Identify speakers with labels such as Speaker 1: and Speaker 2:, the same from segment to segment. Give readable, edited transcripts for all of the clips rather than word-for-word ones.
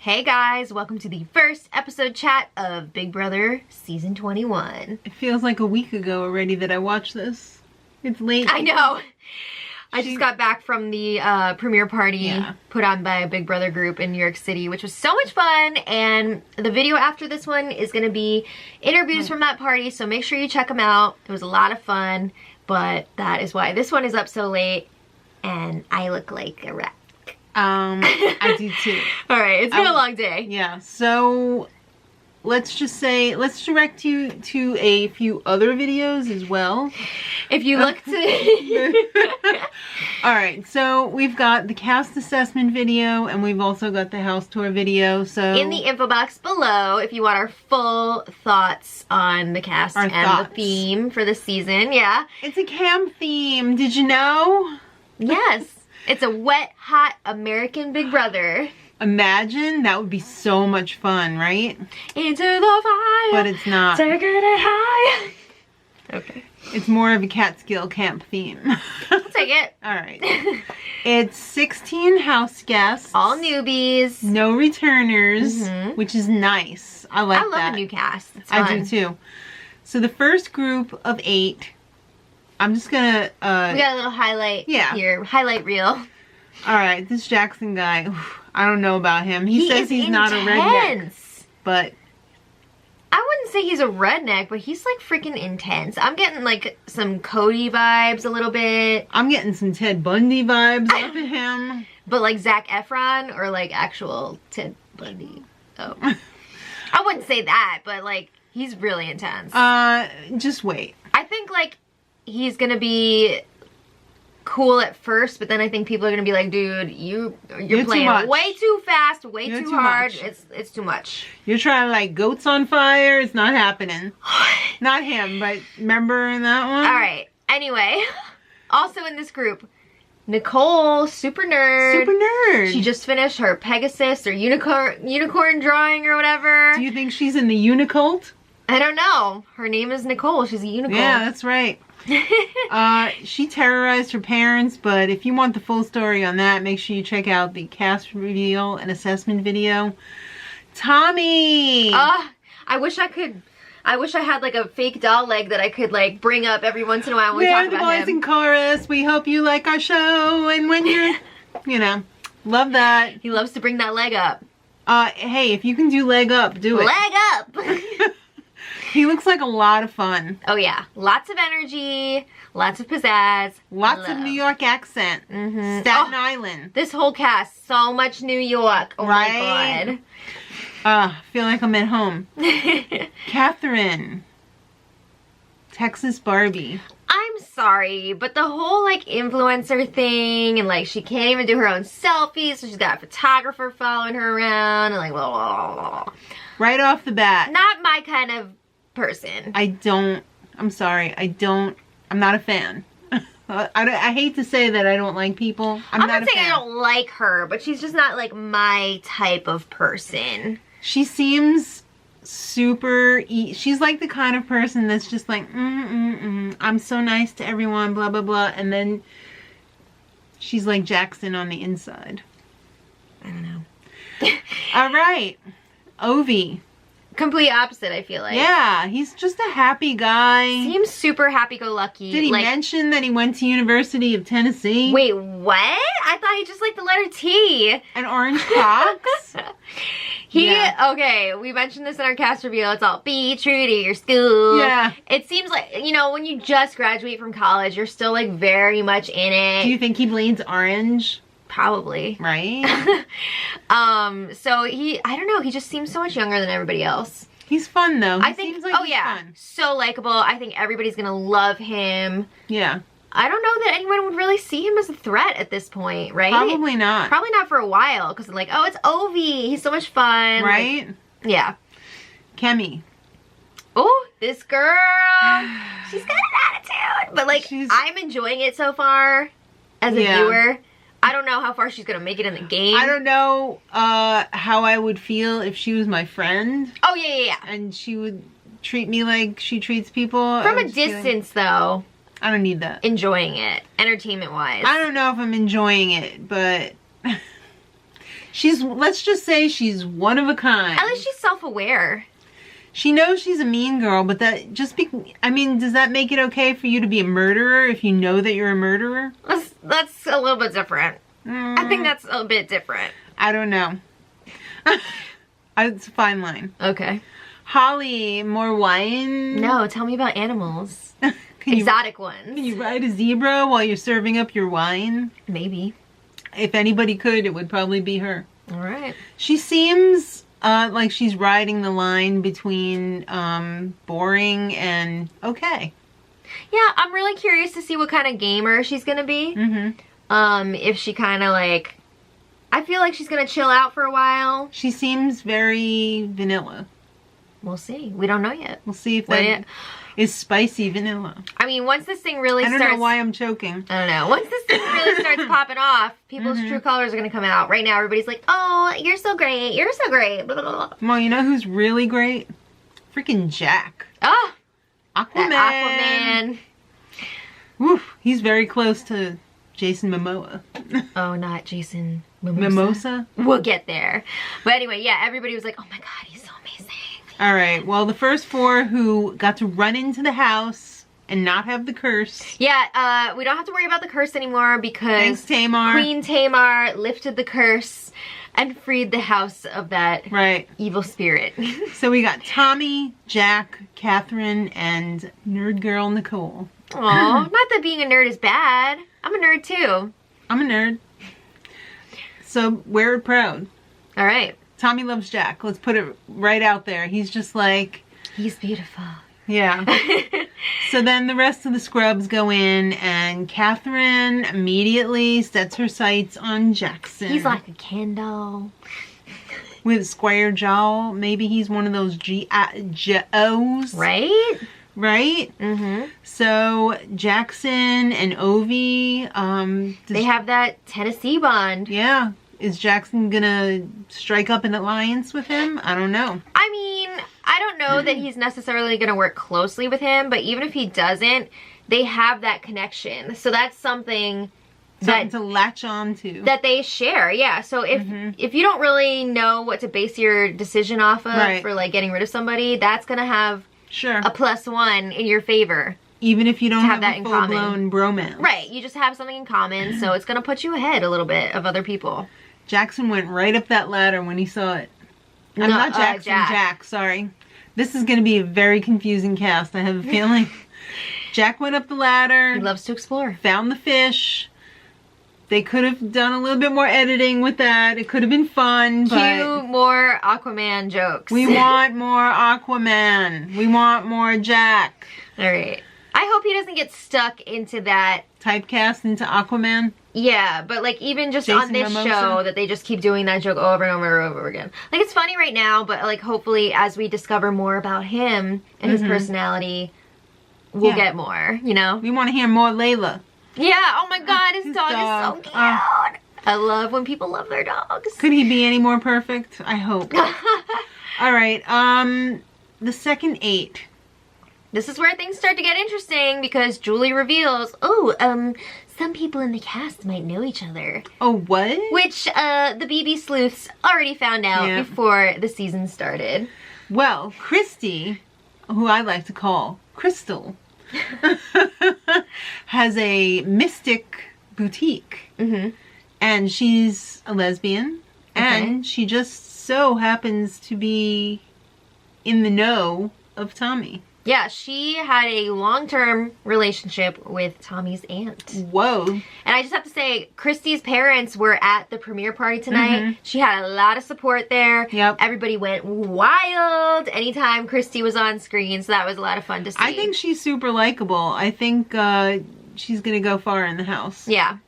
Speaker 1: Hey guys, welcome to the first episode chat of Big Brother Season 21.
Speaker 2: It feels like a week ago already that I watched this. It's late.
Speaker 1: I know. I just got back from the premiere party put on by a Big Brother group in New York City, which was so much fun. And the video after this one is going to be interviews from that party, so make sure you check them out. It was a lot of fun, but that is why this one is up so late and I look like a wreck.
Speaker 2: I do too.
Speaker 1: Alright, it's been a long day.
Speaker 2: Yeah, so let's just say, let's direct you to a few other videos as well.
Speaker 1: If you look to...
Speaker 2: Alright, so we've got the cast assessment video and we've also got the house tour video. So
Speaker 1: in the info box below, if you want our full thoughts on the cast and the theme for the season. Yeah.
Speaker 2: It's a camp theme, did you know?
Speaker 1: Yes. It's a wet, hot American Big Brother.
Speaker 2: Imagine, that would be so much fun, right?
Speaker 1: Into the fire.
Speaker 2: But it's not.
Speaker 1: Take it high. Okay.
Speaker 2: It's more of a Catskill camp theme.
Speaker 1: I'll take it.
Speaker 2: Alright. It's 16 house guests.
Speaker 1: All newbies.
Speaker 2: No returners, which is nice. I like that.
Speaker 1: I love a new cast. It's fun.
Speaker 2: I do too. So the first group of 8, I'm just gonna... we
Speaker 1: got a little highlight here. Highlight reel.
Speaker 2: Alright, this Jackson guy, I don't know about him. He says he's not a redneck. But...
Speaker 1: I wouldn't say he's a redneck, but he's like freaking intense. I'm getting like some Cody vibes a little bit.
Speaker 2: I'm getting some Ted Bundy vibes off of him.
Speaker 1: But like Zac Efron or like actual Ted Bundy? Oh. I wouldn't say that, but like he's really intense.
Speaker 2: Just wait.
Speaker 1: I think like he's gonna be cool at first, but then I think people are gonna be like, dude, you're playing way too fast, way too hard. It's too much.
Speaker 2: You're trying to like goats on fire. It's not happening. Not him, but remember in that one?
Speaker 1: Alright. Anyway, also in this group, Nicole, super nerd.
Speaker 2: Super nerd.
Speaker 1: She just finished her Pegasus or unicorn drawing or whatever.
Speaker 2: Do you think she's in the Unicult?
Speaker 1: I don't know. Her name is Nicole. She's a unicorn.
Speaker 2: Yeah, that's right. She terrorized her parents, but if you want the full story on that, make sure you check out the cast reveal and assessment video. Tommy!
Speaker 1: I wish I had like a fake doll leg that I could like bring up every once in a while when we talk about him.
Speaker 2: We're the boys in chorus. We hope you like our show, and when you're, you know, love that.
Speaker 1: He loves to bring that leg up.
Speaker 2: Hey, if you can do leg up, do it.
Speaker 1: Leg up!
Speaker 2: He looks like a lot of fun.
Speaker 1: Oh yeah. Lots of energy, lots of pizzazz.
Speaker 2: Lots of New York accent. Staten Island.
Speaker 1: This whole cast, so much New York. Oh my god.
Speaker 2: Feel like I'm at home. Catherine. Texas Barbie.
Speaker 1: I'm sorry, but the whole like influencer thing and like she can't even do her own selfies, so she's got a photographer following her around and like blah, blah, blah, blah.
Speaker 2: Right off the bat.
Speaker 1: Not my kind of person.
Speaker 2: I'm sorry, I'm not a fan. I hate to say that I don't like people. I'm not
Speaker 1: saying I don't like her, but she's just not like my type of person.
Speaker 2: She seems super, she's like the kind of person that's just like, I'm so nice to everyone, blah, blah, blah. And then she's like Jackson on the inside.
Speaker 1: I don't know.
Speaker 2: All right. Ovi.
Speaker 1: Complete opposite, I feel like.
Speaker 2: Yeah, he's just a happy guy.
Speaker 1: Seems super happy-go-lucky.
Speaker 2: Did he mention that he went to University of Tennessee?
Speaker 1: Wait, what? I thought he just liked the letter T.
Speaker 2: And orange Crocs?
Speaker 1: Okay, we mentioned this in our cast reveal. It's all, be true to your school.
Speaker 2: Yeah.
Speaker 1: It seems like, you know, when you just graduate from college, you're still like very much in it.
Speaker 2: Do you think he bleeds orange?
Speaker 1: Probably.
Speaker 2: Right?
Speaker 1: So I don't know, he just seems so much younger than everybody else.
Speaker 2: He's fun though.
Speaker 1: I think, he's fun. So likable. I think everybody's gonna love him.
Speaker 2: Yeah.
Speaker 1: I don't know that anyone would really see him as a threat at this point, right?
Speaker 2: Probably not.
Speaker 1: Probably not for a while, because like, oh, it's Ovi. He's so much fun.
Speaker 2: Right?
Speaker 1: Like, yeah.
Speaker 2: Kemi.
Speaker 1: Oh, this girl. She's got an attitude. But like, I'm enjoying it so far as a viewer. I don't know how far she's gonna make it in the game.
Speaker 2: I don't know how I would feel if she was my friend.
Speaker 1: Oh, yeah.
Speaker 2: And she would treat me like she treats people.
Speaker 1: From a distance, though.
Speaker 2: I don't need that.
Speaker 1: Enjoying it, entertainment-wise.
Speaker 2: I don't know if I'm enjoying it, but let's just say she's one of a kind.
Speaker 1: At least she's self-aware.
Speaker 2: She knows she's a mean girl, but that does that make it okay for you to be a murderer if you know that you're a murderer?
Speaker 1: That's a little bit different. I think that's a bit different.
Speaker 2: I don't know. It's a fine line.
Speaker 1: Okay.
Speaker 2: Holly, more wine?
Speaker 1: No, tell me about animals. Exotic ones.
Speaker 2: Can you ride a zebra while you're serving up your wine?
Speaker 1: Maybe.
Speaker 2: If anybody could, it would probably be her.
Speaker 1: All right.
Speaker 2: She seems like she's riding the line between boring and okay.
Speaker 1: Yeah, I'm really curious to see what kind of gamer she's gonna be. If she kind of like, I feel like she's gonna chill out for a while.
Speaker 2: She seems very vanilla.
Speaker 1: We'll see. We don't know yet.
Speaker 2: We'll see if that is spicy vanilla.
Speaker 1: I mean, once this thing really starts...
Speaker 2: I don't know why I'm choking.
Speaker 1: I don't know. Once this thing really starts popping off, people's true colors are going to come out. Right now, everybody's like, oh, you're so great. You're so great. Blah, blah, blah.
Speaker 2: Well, you know who's really great? Freaking Jack.
Speaker 1: Oh!
Speaker 2: Aquaman.
Speaker 1: Aquaman.
Speaker 2: Woof. He's very close to Jason Momoa.
Speaker 1: Oh, not Jason Mimosa.
Speaker 2: Mimosa?
Speaker 1: We'll get there. But anyway, yeah, everybody was like, oh my god, he's so amazing.
Speaker 2: All right. Well, the first 4 who got to run into the house and not have the curse.
Speaker 1: Yeah, we don't have to worry about the curse anymore because
Speaker 2: thanks, Tamar.
Speaker 1: Queen Tamar lifted the curse and freed the house of that evil spirit.
Speaker 2: So we got Tommy, Jack, Catherine, and nerd girl Nicole.
Speaker 1: Aw, not that being a nerd is bad. I'm a nerd too.
Speaker 2: I'm a nerd. So wear it proud.
Speaker 1: All right.
Speaker 2: Tommy loves Jack. Let's put it right out there. He's just like...
Speaker 1: He's beautiful.
Speaker 2: Yeah. So then the rest of the scrubs go in and Catherine immediately sets her sights on Jackson.
Speaker 1: He's like a Ken doll.
Speaker 2: With square jaw. Maybe he's one of those G.I.Joes.
Speaker 1: Right?
Speaker 2: Right? So Jackson and Ovi...
Speaker 1: they have that Tennessee bond.
Speaker 2: Yeah. Is Jackson gonna strike up an alliance with him? I don't know.
Speaker 1: I mean, I don't know that he's necessarily gonna work closely with him, but even if he doesn't, they have that connection. So that's something
Speaker 2: to latch on to.
Speaker 1: That they share, yeah. So if you don't really know what to base your decision off of for like getting rid of somebody, that's gonna have a +1 in your favor.
Speaker 2: Even if you don't have that a full-blown bromance.
Speaker 1: Right, you just have something in common, so it's gonna put you ahead a little bit of other people.
Speaker 2: Jackson went right up that ladder when he saw it. I'm not Jackson, Jack, sorry. This is going to be a very confusing cast, I have a feeling. Jack went up the ladder.
Speaker 1: He loves to explore.
Speaker 2: Found the fish. They could have done a little bit more editing with that. It could have been fun,
Speaker 1: Cue more Aquaman jokes.
Speaker 2: We want more Aquaman. We want more Jack.
Speaker 1: Alright. I hope he doesn't get stuck into that.
Speaker 2: Typecast into Aquaman?
Speaker 1: Yeah, but like even just Jason on this show that they just keep doing that joke over and over and over again. Like it's funny right now, but like hopefully as we discover more about him and his personality, we'll get more, you know?
Speaker 2: We want to hear more Layla.
Speaker 1: Yeah, oh my god, his dog is so cute. I love when people love their dogs.
Speaker 2: Could he be any more perfect? I hope. Alright, the second 8.
Speaker 1: This is where things start to get interesting because Julie reveals, some people in the cast might know each other.
Speaker 2: Oh, what?
Speaker 1: Which the BB sleuths already found out before the season started.
Speaker 2: Well, Christy, who I like to call Crystal, has a mystic boutique. And she's a lesbian. And she just so happens to be in the know of Tommy.
Speaker 1: Yeah, she had a long-term relationship with Tommy's aunt.
Speaker 2: Whoa.
Speaker 1: And I just have to say, Christy's parents were at the premiere party tonight. She had a lot of support there.
Speaker 2: Yep.
Speaker 1: Everybody went wild anytime Christy was on screen, so that was a lot of fun to see.
Speaker 2: I think she's super likable. I think she's going to go far in the house.
Speaker 1: Yeah.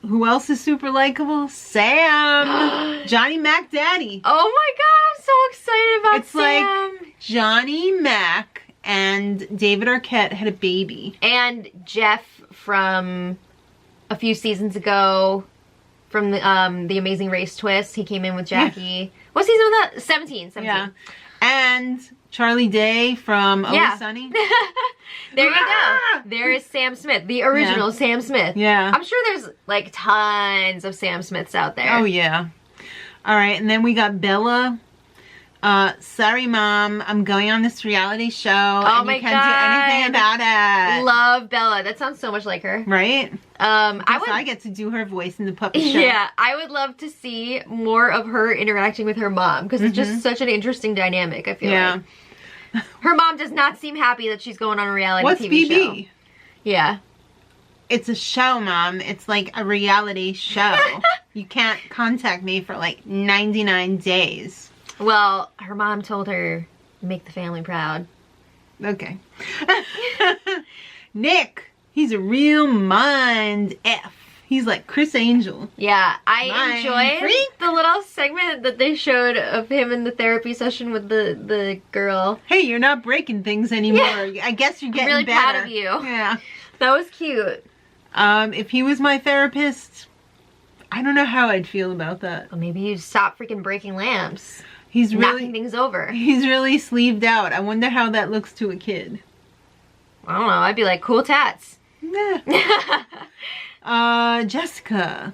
Speaker 2: Who else is super likable? Sam! Johnny Mac Daddy.
Speaker 1: Oh my god, I'm so excited about
Speaker 2: it's
Speaker 1: Sam.
Speaker 2: Like Johnny Mac and David Arquette had a baby.
Speaker 1: And Jeff from a few seasons ago from the Amazing Race twist. He came in with Jackie. What season was that? 17.
Speaker 2: Yeah. And Charlie Day from Always Sunny.
Speaker 1: There you go. There is Sam Smith, the original Sam Smith.
Speaker 2: Yeah.
Speaker 1: I'm sure there's like tons of Sam Smiths out there.
Speaker 2: Oh yeah. All right, and then we got Bella. Sorry, Mom, I'm going on this reality show, and you can't do anything about it.
Speaker 1: Love Bella. That sounds so much like her.
Speaker 2: Right?
Speaker 1: I
Speaker 2: get to do her voice in the puppet show.
Speaker 1: Yeah, I would love to see more of her interacting with her mom, because it's just such an interesting dynamic, I feel like. Her mom does not seem happy that she's going on a reality TV show. Yeah.
Speaker 2: It's a show, Mom. It's like a reality show. You can't contact me for like 99 days.
Speaker 1: Well, her mom told her, make the family proud.
Speaker 2: Okay. Nick, he's a real mind F. He's like Chris Angel.
Speaker 1: Yeah, I enjoyed the little segment that they showed of him in the therapy session with the girl.
Speaker 2: Hey, you're not breaking things anymore. I guess you're getting
Speaker 1: really
Speaker 2: better.
Speaker 1: Proud of you.
Speaker 2: Yeah.
Speaker 1: That was cute.
Speaker 2: If he was my therapist, I don't know how I'd feel about that.
Speaker 1: Well, maybe you'd stop freaking breaking lamps.
Speaker 2: He's really
Speaker 1: knocking things over.
Speaker 2: He's really sleeved out. I wonder how that looks to a kid.
Speaker 1: I don't know. I'd be like, cool tats.
Speaker 2: Jessica.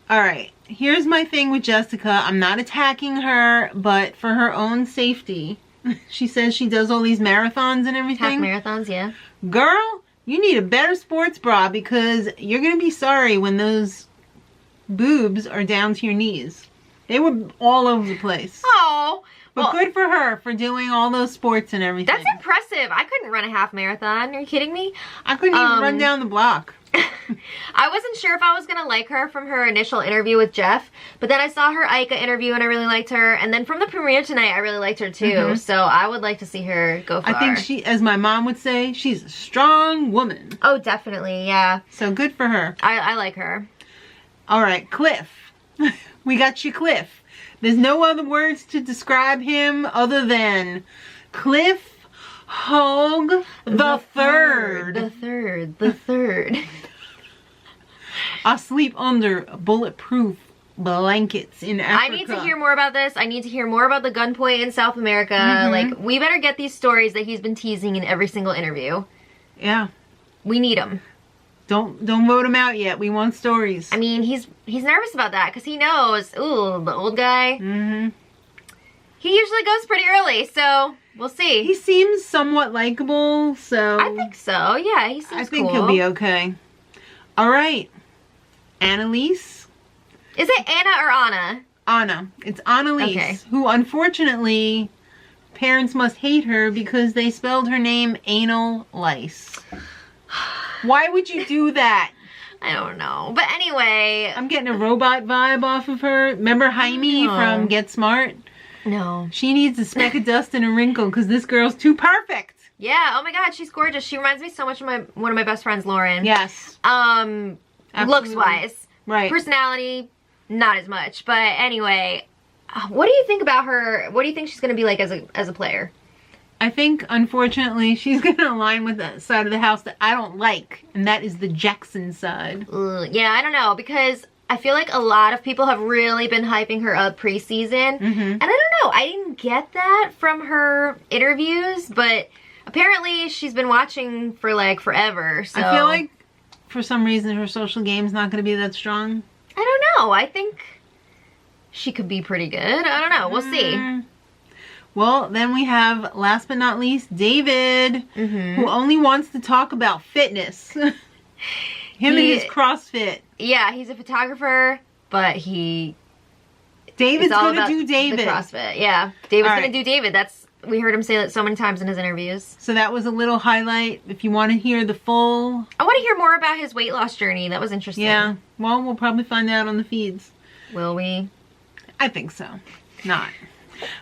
Speaker 2: Alright, here's my thing with Jessica. I'm not attacking her, but for her own safety, she says she does all these marathons and everything.
Speaker 1: Half marathons, yeah.
Speaker 2: Girl, you need a better sports bra, because you're going to be sorry when those boobs are down to your knees. They were all over the place.
Speaker 1: Oh.
Speaker 2: But good for her for doing all those sports and everything.
Speaker 1: That's impressive. I couldn't run a half marathon. Are you kidding me?
Speaker 2: I couldn't even run down the block.
Speaker 1: I wasn't sure if I was going to like her from her initial interview with Jeff, but then I saw her Ica interview and I really liked her. And then from the premiere tonight, I really liked her too. So I would like to see her go far.
Speaker 2: I think she, as my mom would say, she's a strong woman.
Speaker 1: Oh, definitely. Yeah.
Speaker 2: So good for her.
Speaker 1: I like her.
Speaker 2: All right, Cliff. We got you, Cliff. There's no other words to describe him other than Cliff Hogue the Third.
Speaker 1: The third.
Speaker 2: I sleep under bulletproof blankets in Africa.
Speaker 1: I need to hear more about this. I need to hear more about the gunpoint in South America. Like, we better get these stories that he's been teasing in every single interview.
Speaker 2: Yeah.
Speaker 1: We need them.
Speaker 2: Don't vote him out yet. We want stories.
Speaker 1: I mean, he's nervous about that because he knows, ooh, the old guy. He usually goes pretty early, so we'll see.
Speaker 2: He seems somewhat likable, so...
Speaker 1: I think so, yeah, he seems cool.
Speaker 2: I think he'll be okay. All right. Annalise.
Speaker 1: Is it Anna or Anna?
Speaker 2: Anna. It's Annalise, who unfortunately, parents must hate her because they spelled her name Anal Lice. Why would you do that?
Speaker 1: I don't know. But anyway.
Speaker 2: I'm getting a robot vibe off of her. Remember Jaime from Get Smart?
Speaker 1: No.
Speaker 2: She needs a speck of dust and a wrinkle because this girl's too perfect.
Speaker 1: Yeah. Oh my God. She's gorgeous. She reminds me so much of one of my best friends, Lauren.
Speaker 2: Yes.
Speaker 1: Looks wise.
Speaker 2: Right.
Speaker 1: Personality, not as much. But anyway, what do you think about her? What do you think she's going to be like as a player?
Speaker 2: I think, unfortunately, she's going to align with that side of the house that I don't like, and that is the Jackson side.
Speaker 1: Yeah, I don't know, because I feel like a lot of people have really been hyping her up preseason, and I don't know, I didn't get that from her interviews, but apparently she's been watching for, like, forever, so...
Speaker 2: I feel like, for some reason, her social game's not going to be that strong.
Speaker 1: I don't know, I think she could be pretty good. I don't know, we'll see.
Speaker 2: Well, then we have, last but not least, David, who only wants to talk about fitness. Him and his CrossFit.
Speaker 1: Yeah, he's a photographer, but
Speaker 2: David's going to do David.
Speaker 1: The CrossFit, yeah. David's going to do David. We heard him say that so many times in his interviews.
Speaker 2: So that was a little highlight. If you want to hear the full...
Speaker 1: I want to hear more about his weight loss journey. That was interesting.
Speaker 2: Yeah. Well, we'll probably find out on the feeds.
Speaker 1: Will we?
Speaker 2: I think so. Not.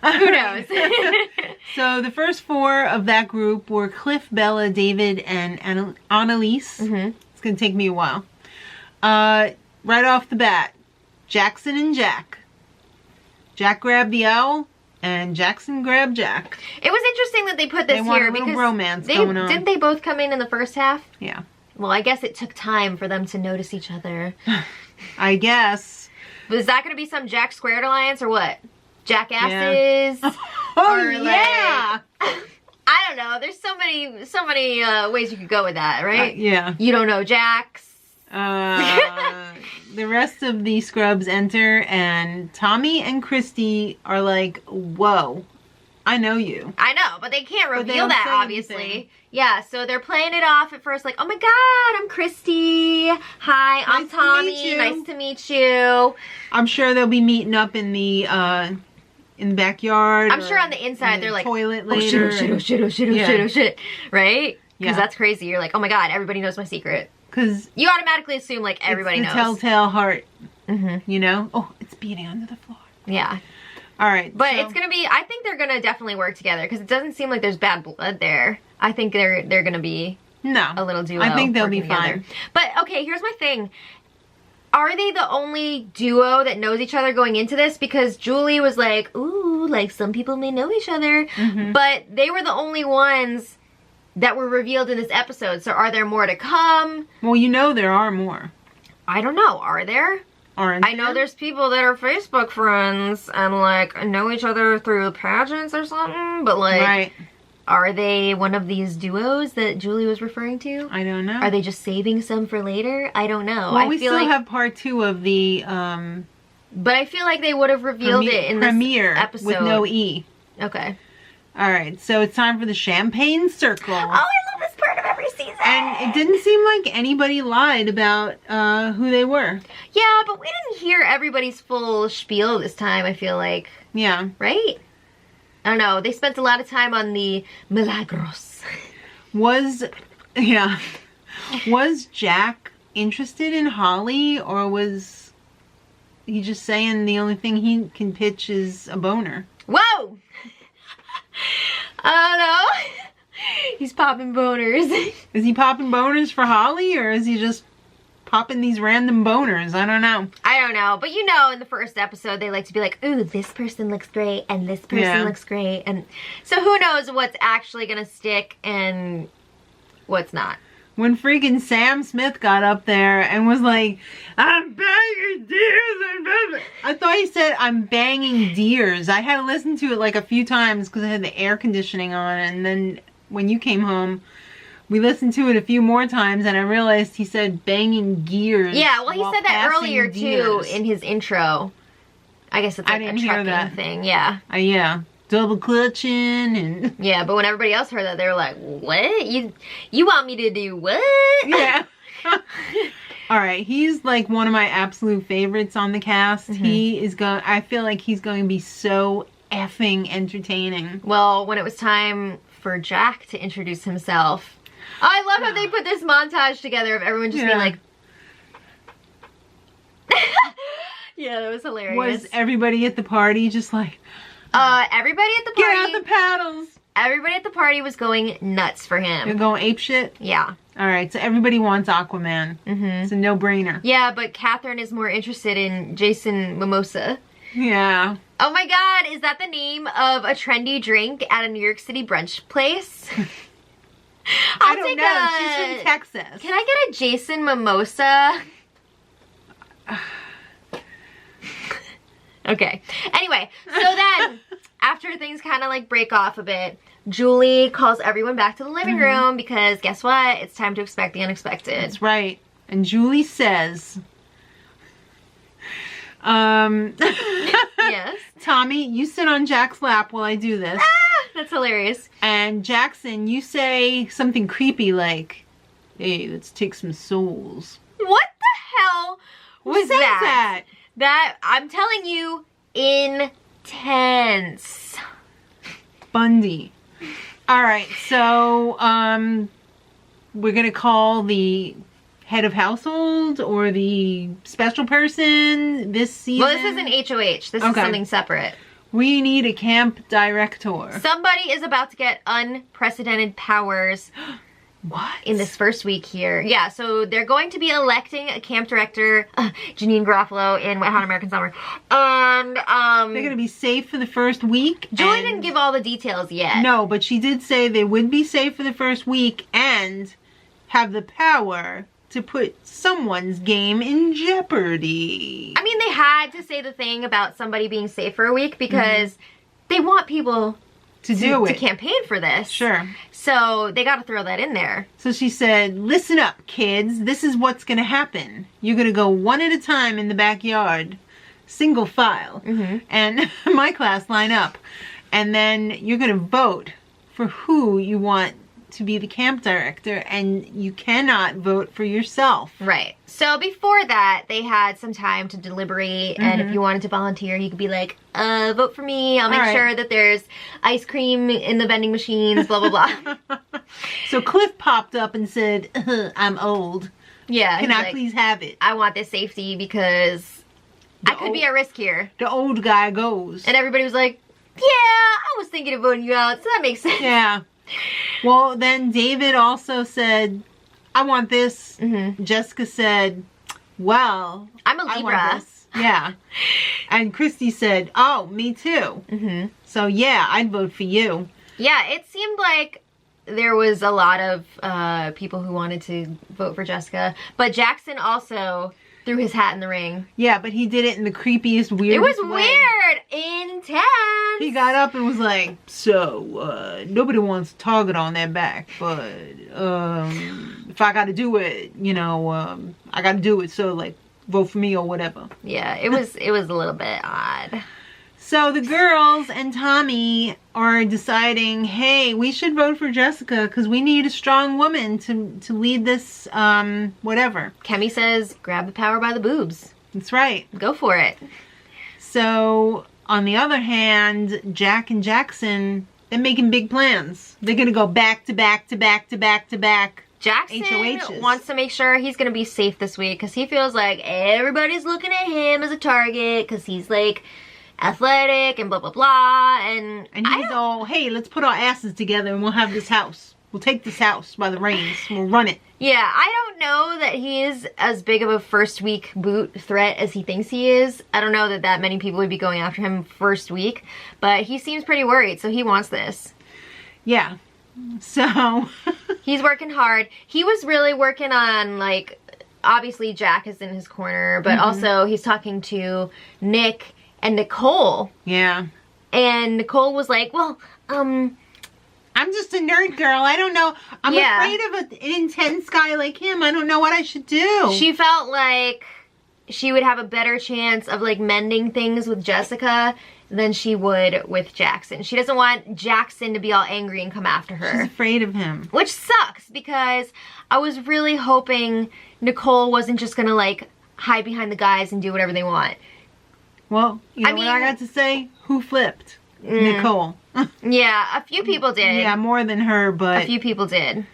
Speaker 1: Who knows?
Speaker 2: So the first four of that group were Cliff, Bella, David, and Annalise. It's going to take me a while. Right off the bat, Jackson and Jack. Jack grabbed the owl, and Jackson grabbed Jack.
Speaker 1: It was interesting that they put this
Speaker 2: here
Speaker 1: because
Speaker 2: romance going on.
Speaker 1: Didn't they both come in the first half?
Speaker 2: Yeah.
Speaker 1: Well, I guess it took time for them to notice each other.
Speaker 2: I guess.
Speaker 1: But is that going to be some Jack Squared alliance or what? Jackasses?
Speaker 2: Yeah. Oh,
Speaker 1: or
Speaker 2: yeah!
Speaker 1: I don't know. There's so many ways you could go with that, right?
Speaker 2: Yeah.
Speaker 1: You don't know Jax.
Speaker 2: The rest of the scrubs enter, and Tommy and Christy are like, whoa, I know you.
Speaker 1: I know, but they can't
Speaker 2: But they
Speaker 1: reveal
Speaker 2: don't
Speaker 1: that,
Speaker 2: say
Speaker 1: obviously.
Speaker 2: anything.
Speaker 1: Yeah, so they're playing it off at first like, oh my god, I'm Christy. Hi, I'm
Speaker 2: Nice to
Speaker 1: Tommy.
Speaker 2: meet you.
Speaker 1: Nice to meet you.
Speaker 2: I'm sure they'll be meeting up in the backyard.
Speaker 1: I'm sure on the inside they're like,
Speaker 2: toilet
Speaker 1: oh
Speaker 2: later.
Speaker 1: shit, right? Because
Speaker 2: Yeah.
Speaker 1: that's crazy. You're like, oh my god, everybody knows my secret.
Speaker 2: Because
Speaker 1: You automatically assume like everybody
Speaker 2: it's the
Speaker 1: knows.
Speaker 2: telltale heart,
Speaker 1: Mm-hmm.
Speaker 2: you know? Oh, it's beating under the floor.
Speaker 1: Yeah.
Speaker 2: All right.
Speaker 1: But
Speaker 2: so-
Speaker 1: it's gonna be, I think they're gonna definitely work together because it doesn't seem like there's bad blood there. I think they're gonna be
Speaker 2: no,
Speaker 1: a little duo.
Speaker 2: I think they'll
Speaker 1: working
Speaker 2: be fine.
Speaker 1: together. But okay, here's my thing. Are they the only duo that knows each other going into this? Because Julie was like, ooh, like some people may know each other.
Speaker 2: Mhm.
Speaker 1: But they were the only ones that were revealed in this episode. So are there more to come?
Speaker 2: Well, you know there are more,
Speaker 1: I don't know. Are there?
Speaker 2: aren't
Speaker 1: I know
Speaker 2: there?
Speaker 1: there's people that are Facebook friends and like know each other through pageants or something. But like,
Speaker 2: Right.
Speaker 1: are they one of these duos that Julie was referring to?
Speaker 2: I don't know.
Speaker 1: Are they just saving some for later? I don't know.
Speaker 2: Well,
Speaker 1: I
Speaker 2: we
Speaker 1: feel
Speaker 2: still
Speaker 1: like,
Speaker 2: have part 2 of the
Speaker 1: but I feel like they would have revealed it in
Speaker 2: premiere
Speaker 1: this episode.
Speaker 2: with no E.
Speaker 1: Okay.
Speaker 2: All right, so it's time for the champagne circle.
Speaker 1: Oh, I love this part of every season.
Speaker 2: And it didn't seem like anybody lied about who they were.
Speaker 1: Yeah, but we didn't hear everybody's full spiel this time. I feel like,
Speaker 2: Yeah.
Speaker 1: right? I don't know. They spent a lot of time on the milagros.
Speaker 2: Was Jack interested in Holly, or was he just saying the only thing he can pitch is a boner?
Speaker 1: Whoa! I don't know. He's popping boners.
Speaker 2: Is he popping boners for Holly, or is he just popping these random boners? I don't know.
Speaker 1: I don't know, but you know, in the first episode, they like to be like, ooh, this person looks great, and this person
Speaker 2: Yeah.
Speaker 1: looks great, and so who knows what's actually gonna stick and what's not.
Speaker 2: When freaking Sam Smith got up there and was like, I'm banging deers. I thought he said, I'm banging deers. I had to listen to it like a few times because I had the air conditioning on. And then when you came home, we listened to it a few more times and I realized he said banging gears.
Speaker 1: Yeah, well, he
Speaker 2: while
Speaker 1: said that
Speaker 2: passing
Speaker 1: earlier,
Speaker 2: deers.
Speaker 1: too, in his intro. I guess it's
Speaker 2: I
Speaker 1: like
Speaker 2: didn't
Speaker 1: a
Speaker 2: hear
Speaker 1: trucking
Speaker 2: that.
Speaker 1: thing, yeah.
Speaker 2: Yeah. Double clutching and...
Speaker 1: Yeah, but when everybody else heard that, they were like, what? You want me to do what?
Speaker 2: Yeah. All right, he's like one of my absolute favorites on the cast.
Speaker 1: Mm-hmm.
Speaker 2: He is going. I feel like he's going to be so effing entertaining.
Speaker 1: Well, when it was time for Jack to introduce himself, I love how they put this montage together of everyone just being
Speaker 2: Yeah.
Speaker 1: like, yeah, that was hilarious.
Speaker 2: Was everybody at the party just like,
Speaker 1: Everybody at the
Speaker 2: get
Speaker 1: party,
Speaker 2: out the paddles?
Speaker 1: everybody at the party was going nuts for
Speaker 2: You're
Speaker 1: him.
Speaker 2: going ape shit.
Speaker 1: Yeah.
Speaker 2: All right, so everybody wants Aquaman.
Speaker 1: Mm-hmm.
Speaker 2: It's a no-brainer.
Speaker 1: Yeah, but Catherine is more interested in Jason Mimosa.
Speaker 2: Yeah.
Speaker 1: Oh my god, is that the name of a trendy drink at a New York City brunch place?
Speaker 2: I don't know. She's from Texas.
Speaker 1: Can I get a Jason Mimosa? Okay. Anyway, so then, after things kind of like break off a bit, Julie calls everyone back to the living room because guess what? It's time to expect the unexpected.
Speaker 2: That's right. And Julie says,
Speaker 1: Yes.
Speaker 2: Tommy, you sit on Jack's lap while I do this.
Speaker 1: Ah, that's hilarious.
Speaker 2: And Jackson, you say something creepy like, hey, let's take some souls.
Speaker 1: What the hell was
Speaker 2: Who says
Speaker 1: that? That, I'm telling you, intense.
Speaker 2: Bundy. All right, so we're going to call the head of household or the special person this season.
Speaker 1: Well, this isn't HOH. This is
Speaker 2: Okay.
Speaker 1: something separate.
Speaker 2: We need a camp director.
Speaker 1: Somebody is about to get unprecedented powers
Speaker 2: What?
Speaker 1: in this first week here. Yeah, so they're going to be electing a camp director, Janine Garofalo in Wet Hot American Summer. And,
Speaker 2: They're going to be safe for the first week.
Speaker 1: Julie
Speaker 2: and-
Speaker 1: didn't give all the details yet.
Speaker 2: No, but she did say they would be safe for the first week and have the power to put someone's game in jeopardy.
Speaker 1: I mean, they had to say the thing about somebody being safe for a week because they want people to campaign for this.
Speaker 2: Sure.
Speaker 1: So they got to throw that in there.
Speaker 2: So she said, listen up, kids. This is what's going to happen. You're going to go one at a time in the backyard, single file, and my class line up. And then you're going to vote for who you want to be the camp director, and you cannot vote for yourself.
Speaker 1: Right. So before that, they had some time to deliberate, and if you wanted to volunteer, you could be like, vote for me. I'll make sure that there's ice cream in the vending machines, blah, blah, blah.
Speaker 2: So Cliff popped up and said, I'm old.
Speaker 1: Yeah.
Speaker 2: Can I please have it?
Speaker 1: I want this safety because I could be at risk here.
Speaker 2: The old guy goes.
Speaker 1: And everybody was like, yeah, I was thinking of voting you out, so that makes sense.
Speaker 2: Yeah. Well, then David also said, I want this. Jessica said, well,
Speaker 1: I'm a Libra.
Speaker 2: I want this. Yeah. And Christy said, oh, me too. So yeah, I'd vote for you.
Speaker 1: Yeah, it seemed like there was a lot of people who wanted to vote for Jessica. But Jackson also threw his hat in the ring.
Speaker 2: Yeah, but he did it in the creepiest, weirdest way.
Speaker 1: It was weird. Intense.
Speaker 2: He got up and was like, so, nobody wants a target on their back, but, if I gotta do it, you know, I gotta do it, so, like, vote for me or whatever.
Speaker 1: Yeah, it was a little bit odd.
Speaker 2: So the girls and Tommy are deciding, hey, we should vote for Jessica because we need a strong woman to lead this, whatever.
Speaker 1: Kemi says, grab the power by the boobs.
Speaker 2: That's right.
Speaker 1: Go for it.
Speaker 2: So, on the other hand, Jack and Jackson, they're making big plans. They're going to go back to back to back to back to back.
Speaker 1: Jackson
Speaker 2: HOHs.
Speaker 1: wants to make sure he's going to be safe this week because he feels like everybody's looking at him as a target because he's like athletic and blah blah blah, and
Speaker 2: he's all, hey, let's put our asses together and we'll have this house. We'll take this house by the reins. We'll run it.
Speaker 1: Yeah, I don't know that he is as big of a first week boot threat as he thinks he is. I don't know that many people would be going after him first week, but he seems pretty worried, so he wants this.
Speaker 2: Yeah. So
Speaker 1: he's working hard. He was really working on, like, obviously Jack is in his corner, but also he's talking to Nick and Nicole.
Speaker 2: Yeah.
Speaker 1: And Nicole was like, well,
Speaker 2: I'm just a nerd girl. I don't know. I'm afraid of an intense guy like him. I don't know what I should do.
Speaker 1: She felt like she would have a better chance of, like, mending things with Jessica than she would with Jackson. She doesn't want Jackson to be all angry and come after her.
Speaker 2: She's afraid of him.
Speaker 1: Which sucks because I was really hoping Nicole wasn't just gonna, like, hide behind the guys and do whatever they want.
Speaker 2: Well, you know what I got to say? Who flipped? Nicole.
Speaker 1: Yeah, a few people did.
Speaker 2: Yeah, more than her, but
Speaker 1: a few people did.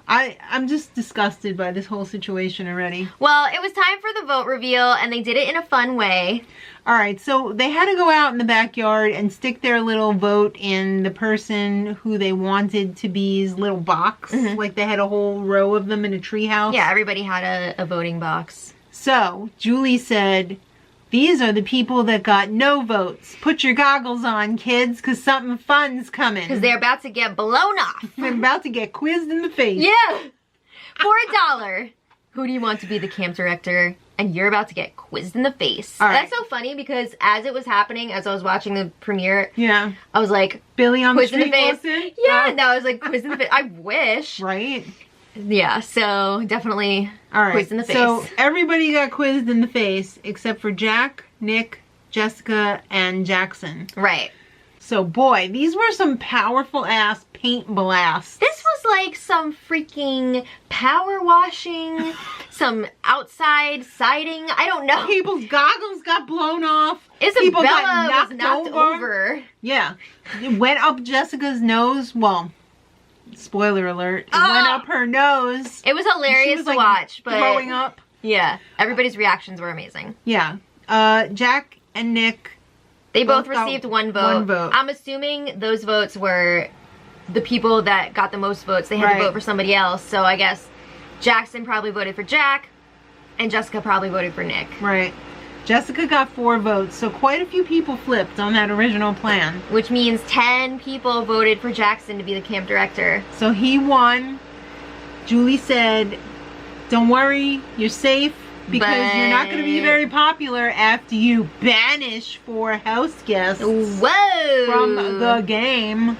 Speaker 2: I'm just disgusted by this whole situation already.
Speaker 1: Well, it was time for the vote reveal, and they did it in a fun way.
Speaker 2: Alright, so they had to go out in the backyard and stick their little vote in the person who they wanted to be's little box. Like they had a whole row of them in a treehouse.
Speaker 1: Yeah, everybody had a voting box.
Speaker 2: So, Julie said, these are the people that got no votes. Put your goggles on, kids, because something fun's coming.
Speaker 1: Because they're about to get blown off.
Speaker 2: They're about to get quizzed in the face.
Speaker 1: Yeah. For $1. Who do you want to be the camp director? And you're about to get quizzed in the face.
Speaker 2: All right.
Speaker 1: That's so funny because as it was happening, as I was watching the premiere,
Speaker 2: yeah,
Speaker 1: I was like,
Speaker 2: Billy on the
Speaker 1: quiz in the
Speaker 2: street
Speaker 1: face. Yeah, no, I was like, quiz in the face. I wish.
Speaker 2: Right?
Speaker 1: Yeah, so definitely quiz in the face.
Speaker 2: So everybody got quizzed in the face except for Jack, Nick, Jessica, and Jackson.
Speaker 1: Right.
Speaker 2: So boy, these were some powerful ass paint blasts.
Speaker 1: This was like some freaking power washing, some outside siding. I don't know.
Speaker 2: People's goggles got blown off.
Speaker 1: Isabella was knocked over.
Speaker 2: Yeah. It went up Jessica's nose. Well, spoiler alert. It went up her nose.
Speaker 1: It was hilarious to watch, but
Speaker 2: throwing up.
Speaker 1: Yeah. Everybody's reactions were amazing.
Speaker 2: Yeah. Jack and Nick,
Speaker 1: they both received one vote.
Speaker 2: One vote.
Speaker 1: I'm assuming those votes were the people that got the most votes. They had to vote for somebody else. So I guess Jackson probably voted for Jack and Jessica probably voted for Nick.
Speaker 2: Right. Jessica got 4 votes, so quite a few people flipped on that original plan.
Speaker 1: Which means 10 people voted for Jackson to be the camp director.
Speaker 2: So he won Julie said, don't worry, you're safe, because you're not going to be very popular after you banish 4 house guests from the game.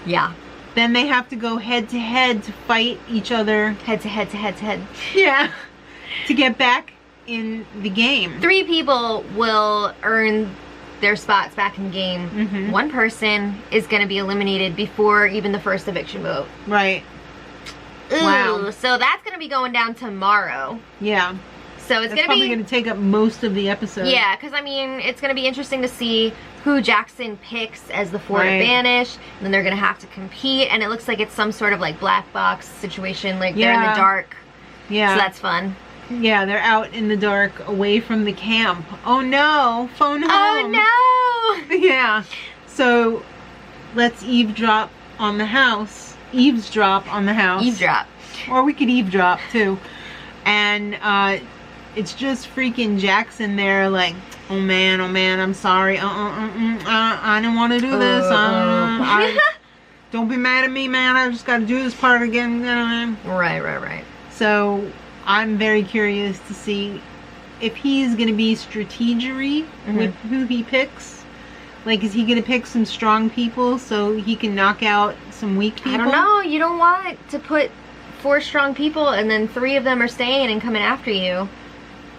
Speaker 1: Yeah.
Speaker 2: Then they have to go head to head to fight each other.
Speaker 1: Head to head.
Speaker 2: Yeah. To get back in the game.
Speaker 1: 3 people will earn their spots back in the game.
Speaker 2: Mm-hmm.
Speaker 1: 1 person is going to be eliminated before even the first eviction vote.
Speaker 2: Right.
Speaker 1: Ooh,
Speaker 2: wow.
Speaker 1: So that's going to be going down tomorrow.
Speaker 2: Yeah.
Speaker 1: So it's going to be...
Speaker 2: probably going to take up most of the episode.
Speaker 1: Yeah, because, I mean, it's going to be interesting to see who Jackson picks as the 4 to banish. And then they're going to have to compete. And it looks like it's some sort of, like, black box situation. Like, they're in the dark.
Speaker 2: Yeah.
Speaker 1: So that's fun.
Speaker 2: Yeah, they're out in the dark, away from the camp. Oh, no. Phone home.
Speaker 1: Oh, no.
Speaker 2: Yeah. So, let's eavesdrop on the house. Eavesdrop on the house.
Speaker 1: Eavesdrop.
Speaker 2: Or we could eavesdrop, too. And, it's just freaking Jackson there, like, oh man, I'm sorry. I didn't want to do this. Don't be mad at me, man. I just got to do this part again.
Speaker 1: Right.
Speaker 2: So I'm very curious to see if he's going to be strategery with who he picks. Like, is he going to pick some strong people so he can knock out some weak people?
Speaker 1: I don't know. You don't want to put 4 strong people and then 3 of them are staying and coming after you.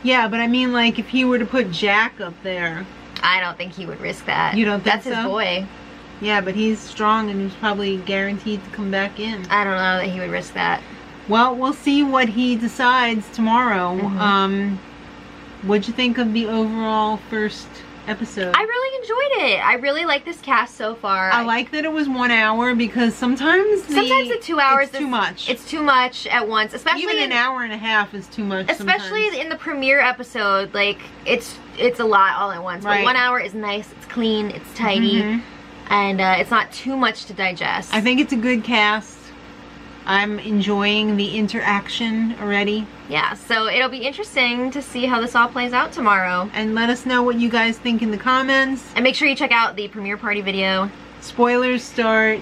Speaker 2: Yeah, but I mean, like, if he were to put Jack up there.
Speaker 1: I don't think he would risk that.
Speaker 2: You don't think
Speaker 1: so? That's his boy.
Speaker 2: Yeah, but he's strong and he's probably guaranteed to come back in.
Speaker 1: I don't know that he would risk that.
Speaker 2: Well, we'll see what he decides tomorrow. What'd you think of the overall first episode?
Speaker 1: I really enjoyed it. I really like this cast so far.
Speaker 2: I like that it was 1 hour, because sometimes
Speaker 1: the 2 hours
Speaker 2: is too much.
Speaker 1: It's too much at once, especially
Speaker 2: even an hour and a half is too much.
Speaker 1: Especially
Speaker 2: sometimes.
Speaker 1: In the premiere episode, like it's a lot all at once. But 1 hour is nice. It's clean. It's tidy, and it's not too much to digest.
Speaker 2: I think it's a good cast. I'm enjoying the interaction already.
Speaker 1: Yeah, so it'll be interesting to see how this all plays out tomorrow.
Speaker 2: And let us know what you guys think in the comments.
Speaker 1: And make sure you check out the premiere party video.
Speaker 2: Spoilers start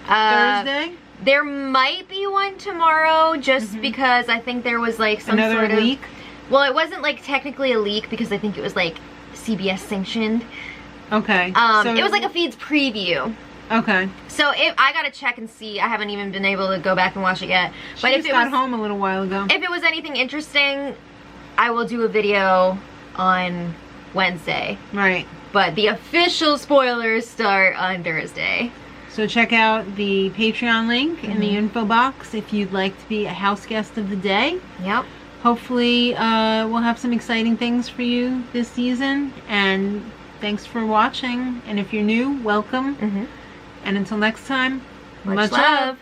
Speaker 2: Thursday?
Speaker 1: There might be one tomorrow, just because I think there was like some
Speaker 2: another
Speaker 1: sort of
Speaker 2: leak.
Speaker 1: Well, it wasn't like technically a leak because I think it was like CBS sanctioned.
Speaker 2: Okay.
Speaker 1: So it was like a feeds preview.
Speaker 2: Okay.
Speaker 1: So I gotta check and see. I haven't even been able to go back and watch it yet.
Speaker 2: But if it got home a little while ago.
Speaker 1: If it was anything interesting, I will do a video on Wednesday.
Speaker 2: Right.
Speaker 1: But the official spoilers start on Thursday.
Speaker 2: So check out the Patreon link in the info box if you'd like to be a house guest of the day.
Speaker 1: Yep.
Speaker 2: Hopefully we'll have some exciting things for you this season. And thanks for watching. And if you're new, welcome. And until next time,
Speaker 1: much love.